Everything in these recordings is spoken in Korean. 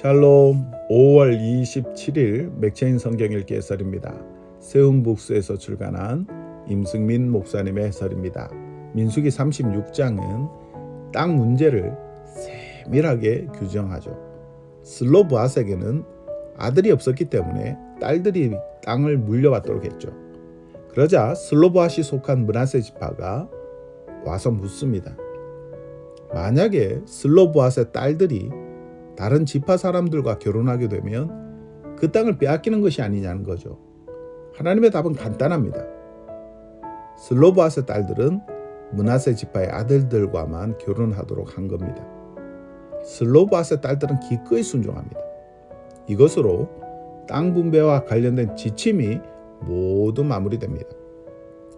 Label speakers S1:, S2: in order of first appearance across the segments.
S1: 샬롬. 5월 27일 맥체인 성경 읽기 해설입니다. 세움북스에서 출간한 임승민 목사님의 해설입니다. 민수기 36장은 땅 문제를 세밀하게 규정하죠. 슬로브앗에게는 아들이 없었기 때문에 딸들이 땅을 물려받도록 했죠. 그러자 슬로브앗이 속한 므낫세 지파가 와서 묻습니다. 만약에 슬로브앗의 딸들이 다른 지파 사람들과 결혼하게 되면 그 땅을 빼앗기는 것이 아니냐는 거죠. 하나님의 답은 간단합니다. 슬로브앗의 딸들은 므낫세 지파의 아들들과만 결혼하도록 한 겁니다. 슬로브앗의 딸들은 기꺼이 순종합니다. 이것으로 땅 분배와 관련된 지침이 모두 마무리됩니다.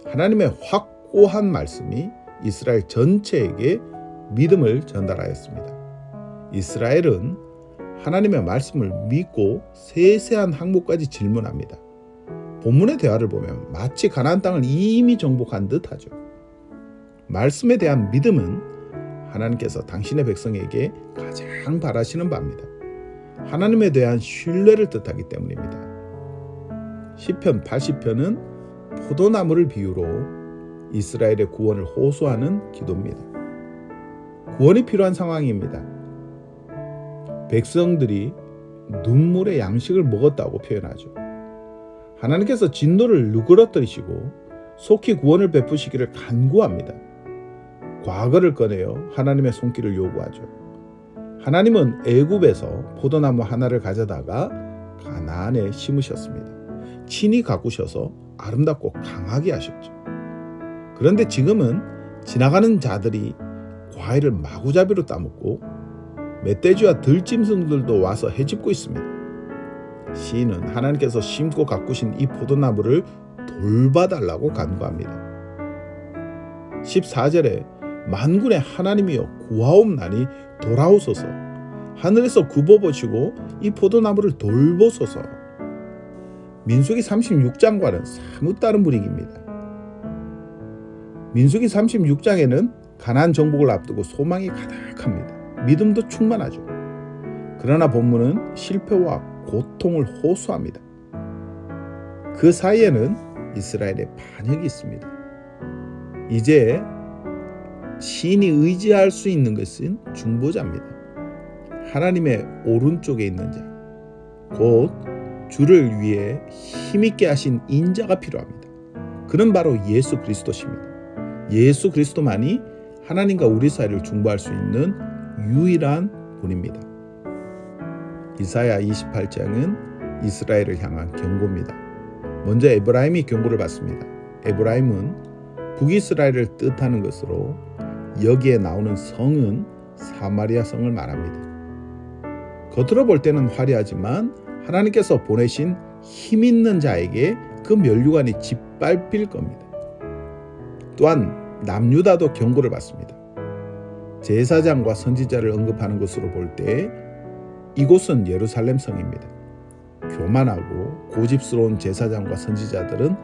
S1: 하나님의 확고한 말씀이 이스라엘 전체에게 믿음을 전달하였습니다. 이스라엘은 하나님의 말씀을 믿고 세세한 항목까지 질문합니다. 본문의 대화를 보면 마치 가나안 땅을 이미 정복한 듯하죠. 말씀에 대한 믿음은 하나님께서 당신의 백성에게 가장 바라시는 바입니다. 하나님에 대한 신뢰를 뜻하기 때문입니다. 시편 80편은 포도나무를 비유로 이스라엘의 구원을 호소하는 기도입니다. 구원이 필요한 상황입니다. 백성들이 눈물의 양식을 먹었다고 표현하죠. 하나님께서 진노를 누그러뜨리시고 속히 구원을 베푸시기를 간구합니다. 과거를 꺼내어 하나님의 손길을 요구하죠. 하나님은 애굽에서 포도나무 하나를 가져다가 가나안에 심으셨습니다. 친히 가꾸셔서 아름답고 강하게 하셨죠. 그런데 지금은 지나가는 자들이 과일을 마구잡이로 따먹고 멧돼지와 들짐승들도 와서 헤집고 있습니다. 시인은 하나님께서 심고 가꾸신 이 포도나무를 돌봐달라고 간구합니다. 14절에 만군의 하나님이여 구하옵나니 돌아오소서, 하늘에서 굽어보시고 이 포도나무를 돌보소서. 민수기 36장과는 사뭇 다른 분위기입니다. 민수기 36장에는 가나안 정복을 앞두고 소망이 가득합니다. 믿음도 충만하죠. 그러나 본문은 실패와 고통을 호소합니다. 그 사이에는 이스라엘의 반역이 있습니다. 이제 시인이 의지할 수 있는 것은 중보자입니다. 하나님의 오른쪽에 있는 자, 곧 주를 위해 힘있게 하신 인자가 필요합니다. 그는 바로 예수 그리스도십니다. 예수 그리스도만이 하나님과 우리 사이를 중보할 수 있는 유일한 분입니다. 이사야 28장은 이스라엘을 향한 경고입니다. 먼저 에브라임이 경고를 받습니다. 에브라임은 북이스라엘을 뜻하는 것으로 여기에 나오는 성은 사마리아 성을 말합니다. 겉으로 볼 때는 화려하지만 하나님께서 보내신 힘있는 자에게 그 면류관이 짓밟힐 겁니다. 또한 남유다도 경고를 받습니다. 제사장과 선지자를 언급하는 것으로 볼 때 이곳은 예루살렘 성입니다. 교만하고 고집스러운 제사장과 선지자들은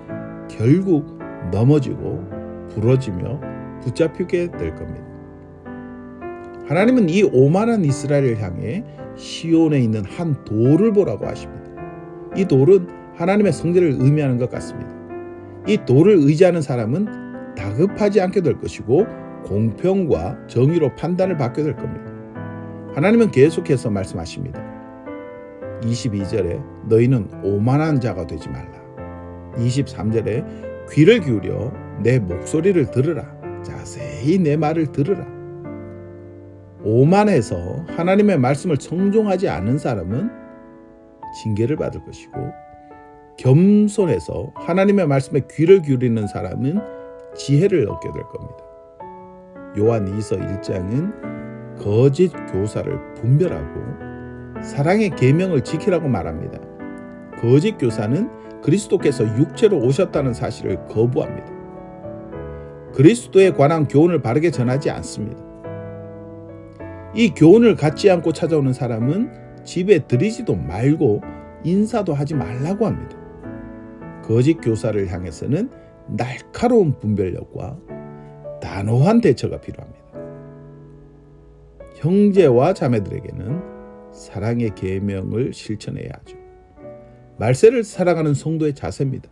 S1: 결국 넘어지고 부러지며 붙잡히게 될 겁니다. 하나님은 이 오만한 이스라엘을 향해 시온에 있는 한 돌을 보라고 하십니다. 이 돌은 하나님의 성전을 의미하는 것 같습니다. 이 돌을 의지하는 사람은 다급하지 않게 될 것이고 공평과 정의로 판단을 받게 될 겁니다. 하나님은 계속해서 말씀하십니다. 22절에 너희는 오만한 자가 되지 말라. 23절에 귀를 기울여 내 목소리를 들으라. 자세히 내 말을 들으라. 오만해서 하나님의 말씀을 청종하지 않는 사람은 징계를 받을 것이고, 겸손해서 하나님의 말씀에 귀를 기울이는 사람은 지혜를 얻게 될 겁니다. 요한 2서 1장은 거짓 교사를 분별하고 사랑의 계명을 지키라고 말합니다. 거짓 교사는 그리스도께서 육체로 오셨다는 사실을 거부합니다. 그리스도에 관한 교훈을 바르게 전하지 않습니다. 이 교훈을 갖지 않고 찾아오는 사람은 집에 들이지도 말고 인사도 하지 말라고 합니다. 거짓 교사를 향해서는 날카로운 분별력과 단호한 대처가 필요합니다. 형제와 자매들에게는 사랑의 계명을 실천해야 하죠. 말세를 살아가는 성도의 자세입니다.